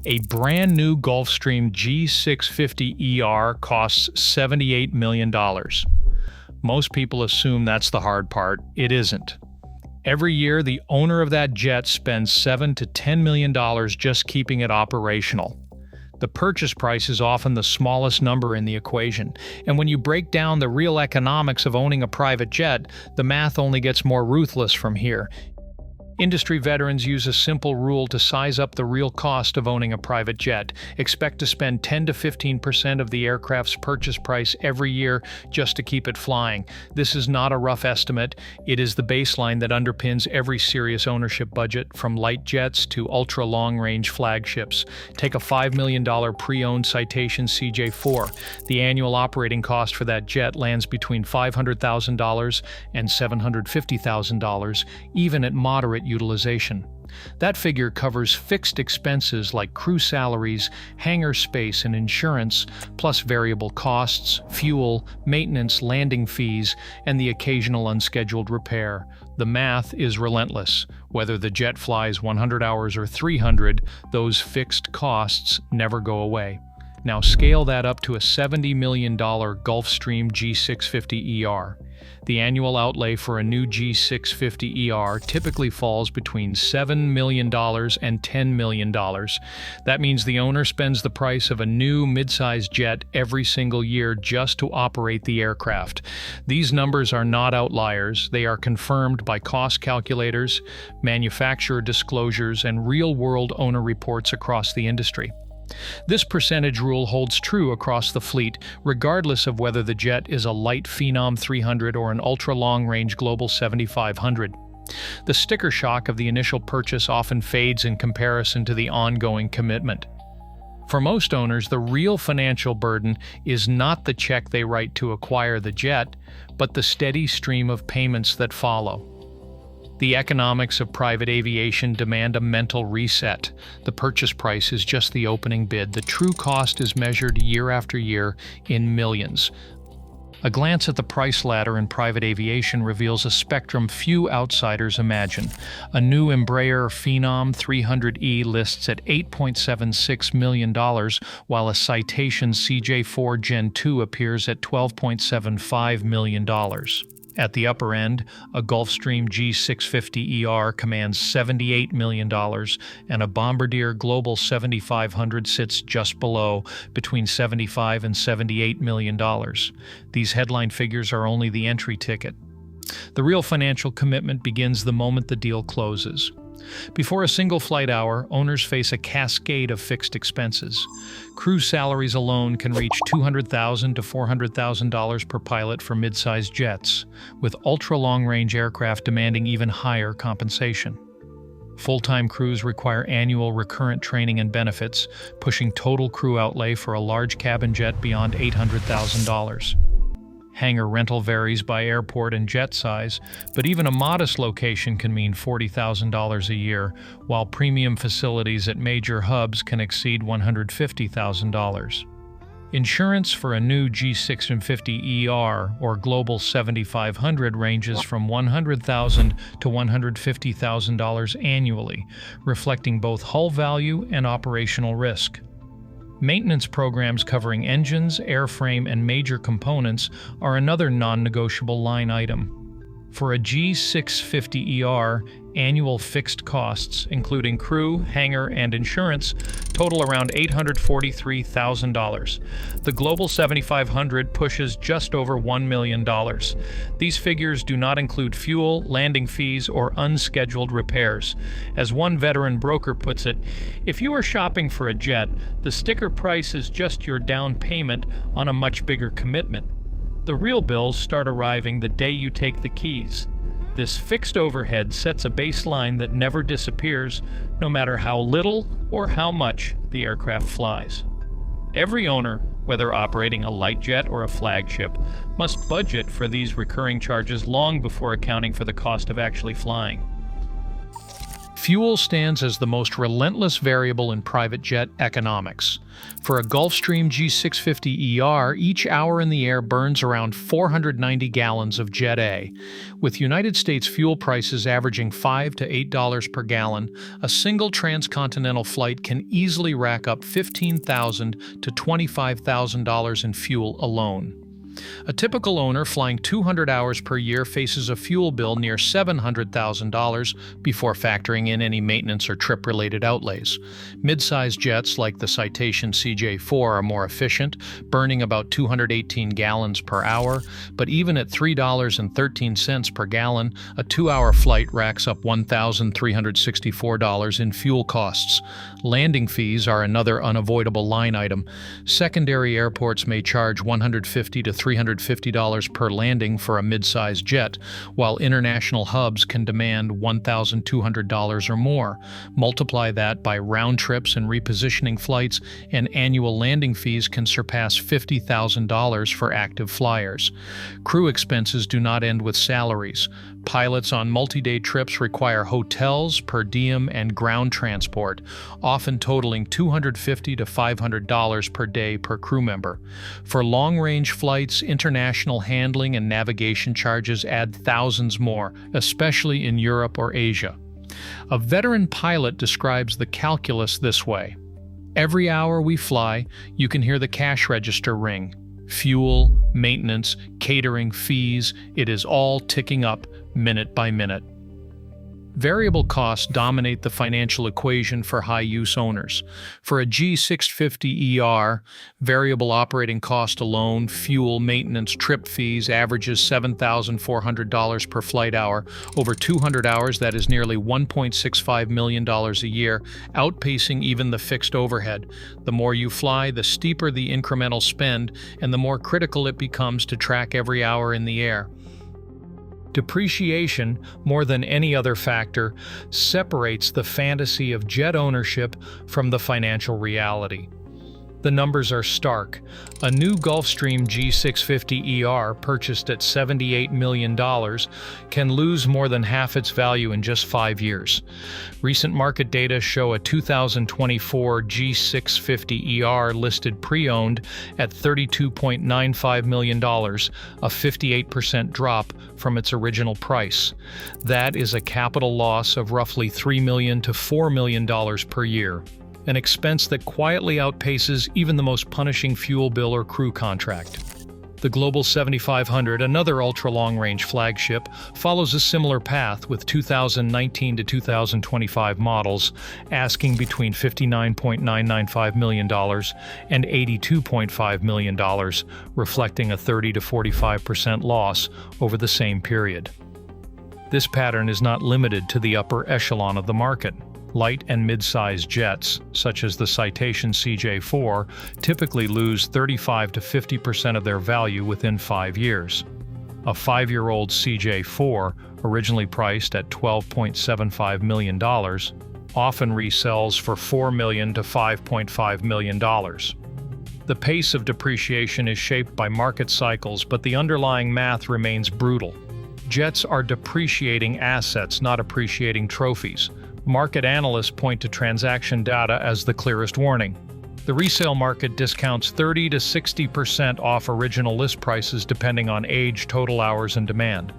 A brand new Gulfstream G650ER costs $78 million. Most people assume that's the hard part. It isn't. Every year, the owner of that jet spends $7 to $10 million just keeping it operational. The purchase price is often the smallest number in the equation, and when you break down the real economics of owning a private jet, the math only gets more ruthless from here. Industry veterans use a simple rule to size up the real cost of owning a private jet. Expect to spend 10 to 15% of the aircraft's purchase price every year just to keep it flying. This is not a rough estimate. It is the baseline that underpins every serious ownership budget, from light jets to ultra-long-range flagships. Take a $5 million pre-owned Citation CJ4. The annual operating cost for that jet lands between $500,000 and $750,000, even at moderate utilization. That figure covers fixed expenses like crew salaries, hangar space, and insurance, plus variable costs, fuel, maintenance, landing fees, and the occasional unscheduled repair. The math is relentless. Whether the jet flies 100 hours or 300, those fixed costs never go away. Now scale that up to a $70 million Gulfstream G650ER. The annual outlay for a new G650ER typically falls between $7 million and $10 million. That means the owner spends the price of a new mid-size jet every single year just to operate the aircraft. These numbers are not outliers. They are confirmed by cost calculators, manufacturer disclosures, and real-world owner reports across the industry. This percentage rule holds true across the fleet, regardless of whether the jet is a light Phenom 300 or an ultra-long-range Global 7500. The sticker shock of the initial purchase often fades in comparison to the ongoing commitment. For most owners, the real financial burden is not the check they write to acquire the jet, but the steady stream of payments that follow. The economics of private aviation demand a mental reset. The purchase price is just the opening bid. The true cost is measured year after year in millions. A glance at the price ladder in private aviation reveals a spectrum few outsiders imagine. A new Embraer Phenom 300E lists at $8.76 million, while a Citation CJ4 Gen 2 appears at $12.75 million. At the upper end, a Gulfstream G650ER commands $78 million, and a Bombardier Global 7500 sits just below, between $75 and $78 million. These headline figures are only the entry ticket. The real financial commitment begins the moment the deal closes. Before a single flight hour, owners face a cascade of fixed expenses. Crew salaries alone can reach $200,000 to $400,000 per pilot for mid-sized jets, with ultra-long-range aircraft demanding even higher compensation. Full-time crews require annual recurrent training and benefits, pushing total crew outlay for a large cabin jet beyond $800,000. Hangar rental varies by airport and jet size, but even a modest location can mean $40,000 a year, while premium facilities at major hubs can exceed $150,000. Insurance for a new G650ER or Global 7500 ranges from $100,000 to $150,000 annually, reflecting both hull value and operational risk. Maintenance programs covering engines, airframe, and major components are another non-negotiable line item. For a G650ER, annual fixed costs, including crew, hangar, and insurance, total around $843,000. The Global 7500 pushes just over $1 million. These figures do not include fuel, landing fees, or unscheduled repairs. As one veteran broker puts it, if you are shopping for a jet, the sticker price is just your down payment on a much bigger commitment. The real bills start arriving the day you take the keys. This fixed overhead sets a baseline that never disappears, no matter how little or how much the aircraft flies. Every owner, whether operating a light jet or a flagship, must budget for these recurring charges long before accounting for the cost of actually flying. Fuel stands as the most relentless variable in private jet economics. For a Gulfstream G650ER, each hour in the air burns around 490 gallons of Jet A. With United States fuel prices averaging $5 to $8 per gallon, a single transcontinental flight can easily rack up $15,000 to $25,000 in fuel alone. A typical owner flying 200 hours per year faces a fuel bill near $700,000 before factoring in any maintenance or trip-related outlays. Mid-size jets like the Citation CJ4 are more efficient, burning about 218 gallons per hour, but even at $3.13 per gallon, a 2-hour flight racks up $1,364 in fuel costs. Landing fees are another unavoidable line item. Secondary airports may charge $150 to $350 per landing for a mid-size jet, while international hubs can demand $1,200 or more. Multiply that by round trips and repositioning flights, and annual landing fees can surpass $50,000 for active flyers. Crew expenses do not end with salaries. Pilots on multi-day trips require hotels, per diem, and ground transport, often totaling $250 to $500 per day per crew member. For long-range flights, international handling and navigation charges add thousands more, especially in Europe or Asia. A veteran pilot describes the calculus this way: every hour we fly, you can hear the cash register ring. Fuel, maintenance, catering, fees, it is all ticking up minute by minute. Variable costs dominate the financial equation for high-use owners. For a G650ER, variable operating cost alone, fuel, maintenance, trip fees, averages $7,400 per flight hour. Over 200 hours, that is nearly $1.65 million a year, outpacing even the fixed overhead. The more you fly, the steeper the incremental spend, and the more critical it becomes to track every hour in the air. Depreciation, more than any other factor, separates the fantasy of jet ownership from the financial reality. The numbers are stark. A new Gulfstream G650ER purchased at $78 million can lose more than half its value in just 5 years. Recent market data show a 2024 G650ER listed pre-owned at $32.95 million, a 58% drop from its original price. That is a capital loss of roughly $3 million to $4 million per year. An expense that quietly outpaces even the most punishing fuel bill or crew contract. The Global 7500, another ultra-long-range flagship, follows a similar path with 2019 to 2025 models, asking between $59.995 million and $82.5 million, reflecting a 30 to 45% loss over the same period. This pattern is not limited to the upper echelon of the market. Light and mid-sized jets, such as the Citation CJ4, typically lose 35 to 50% of their value within 5 years. A 5-year-old CJ4, originally priced at $12.75 million, often resells for $4 million to $5.5 million. The pace of depreciation is shaped by market cycles, but the underlying math remains brutal. Jets are depreciating assets, not appreciating trophies. Market analysts point to transaction data as the clearest warning. The resale market discounts 30 to 60% off original list prices depending on age, total hours, and demand.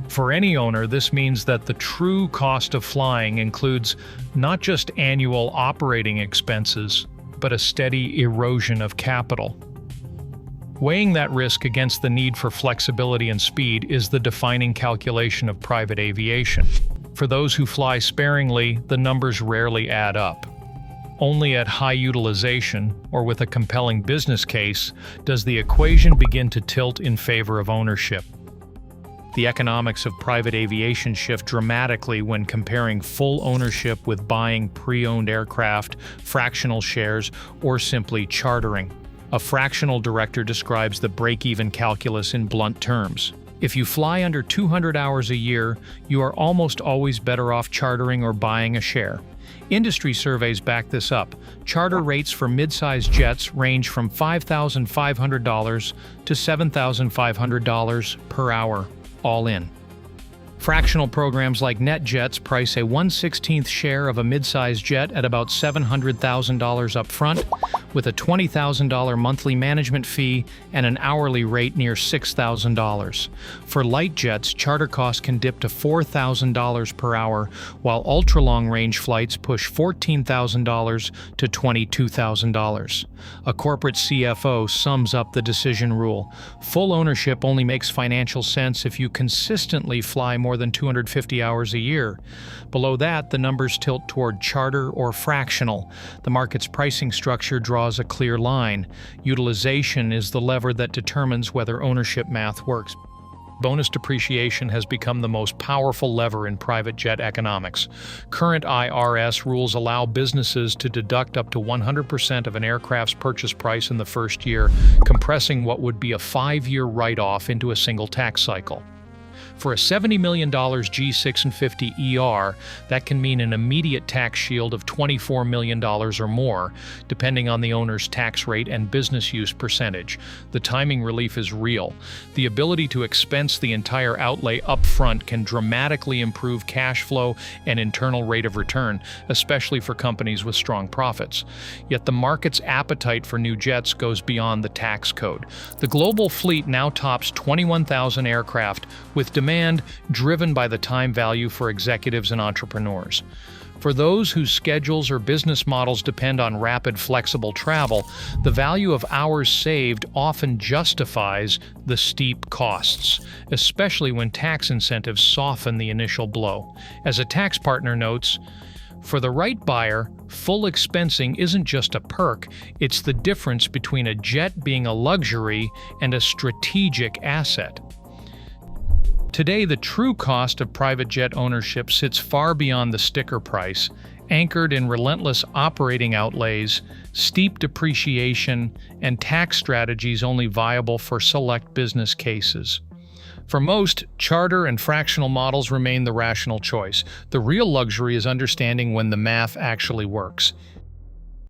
For any owner, this means that the true cost of flying includes not just annual operating expenses, but a steady erosion of capital. Weighing that risk against the need for flexibility and speed is the defining calculation of private aviation. For those who fly sparingly, the numbers rarely add up. Only at high utilization, or with a compelling business case, does the equation begin to tilt in favor of ownership. The economics of private aviation shift dramatically when comparing full ownership with buying pre-owned aircraft, fractional shares, or simply chartering. A fractional director describes the break-even calculus in blunt terms. If you fly under 200 hours a year, you are almost always better off chartering or buying a share. Industry surveys back this up. Charter rates for mid-sized jets range from $5,500 to $7,500 per hour, all in. Fractional programs like NetJets price a 1/16th share of a mid-sized jet at about $700,000 up front, with a $20,000 monthly management fee and an hourly rate near $6,000. For light jets, charter costs can dip to $4,000 per hour, while ultra-long-range flights push $14,000 to $22,000. A corporate CFO sums up the decision rule. Full ownership only makes financial sense if you consistently fly more than 250 hours a year. Below that, the numbers tilt toward charter or fractional. The market's pricing structure draws a clear line. Utilization is the lever that determines whether ownership math works. Bonus depreciation has become the most powerful lever in private jet economics. Current IRS rules allow businesses to deduct up to 100% of an aircraft's purchase price in the first year, compressing what would be a 5-year write-off into a single tax cycle. For a $70 million G650ER, that can mean an immediate tax shield of $24 million or more, depending on the owner's tax rate and business use percentage. The timing relief is real. The ability to expense the entire outlay up front can dramatically improve cash flow and internal rate of return, especially for companies with strong profits. Yet the market's appetite for new jets goes beyond the tax code. The global fleet now tops 21,000 aircraft, with demand driven by the time value for executives and entrepreneurs. For those whose schedules or business models depend on rapid, flexible travel, the value of hours saved often justifies the steep costs, especially when tax incentives soften the initial blow. As a tax partner notes, for the right buyer, full expensing isn't just a perk, it's the difference between a jet being a luxury and a strategic asset. Today, the true cost of private jet ownership sits far beyond the sticker price, anchored in relentless operating outlays, steep depreciation, and tax strategies only viable for select business cases. For most, charter and fractional models remain the rational choice. The real luxury is understanding when the math actually works.